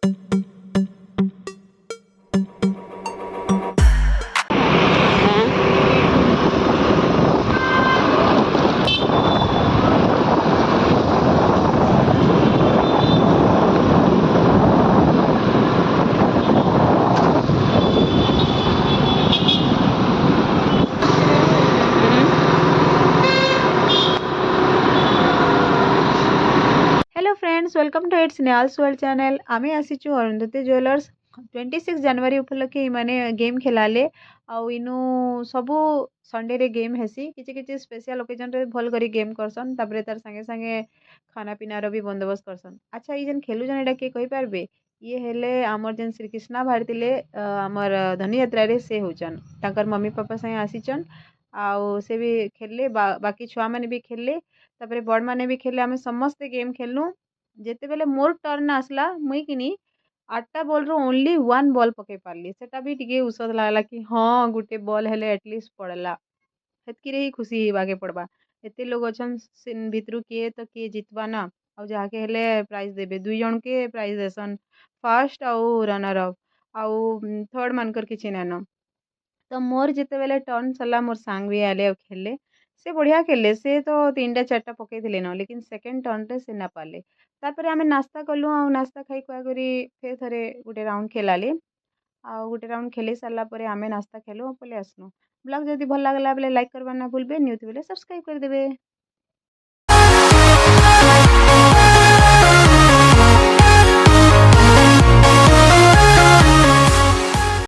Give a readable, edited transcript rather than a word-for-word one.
Hello friends, welcome to it's Nehal's world channel. आमे आसीचु Arundhati jewellers 26 जनवरी उपलक्षे माने गेम खेलाले आउ इनु सबु संडे रे गेम हेसी किछि किछि स्पेशल ओकेजन रे भल करी गेम करसन तापरे तार संगे संगे खाना पीना रो भी बंदोबस्त करसन। अच्छा ई जन खेलु जन एटा के कहि पारबे ये हेले हमर जन श्री कृष्णा भारतीले हमर धनु यात्रा रे से होचन ताकर मम्मी पापा संगे आसीचन आउ से भी खेलले बाकी छुआ माने भी खेलले तापरे बड़ माने भी खेले आमे समस्त गेम खेलनु जेते बेले मोर टर्न आसला मुई किनी 8टा बॉल रो ओनली 1 बॉल पके पारली सेटा भी टिके उसद लागला कि हाँ गुटे बॉल हेले एटलीस्ट पड़ला हेतकी रे ही खुशी हेबाके पड़बा। एते लोग अछन सिन भितरु किए तो किए जितबा ना आउ जाके हेले प्राइज देबे दुई जन के प्राइज देसन फर्स्ट आउ रनर अप आउ थर्ड मानकर किछि नानो। तो मोर जितेबेले टर्न सरला मोर सांग भी आले और खेलले से बढ़िया खेलले से तो 3टा 4टा पकेइथिले न लेकिन सेकेंड टर्न रे से ना पाले। तापर आमे नास्ता कलु आ नास्ता खाई खुआ करी फेर थरे गुटे राउंड खेलाले आ गुटे राउंड खेली सारला परे आमे नास्ता खेलु पले आसनु। ब्लॉग जदि भल लागला बेले लाइक करबा ना भूलबे न्यू बेले सब्सक्राइब कर देबे।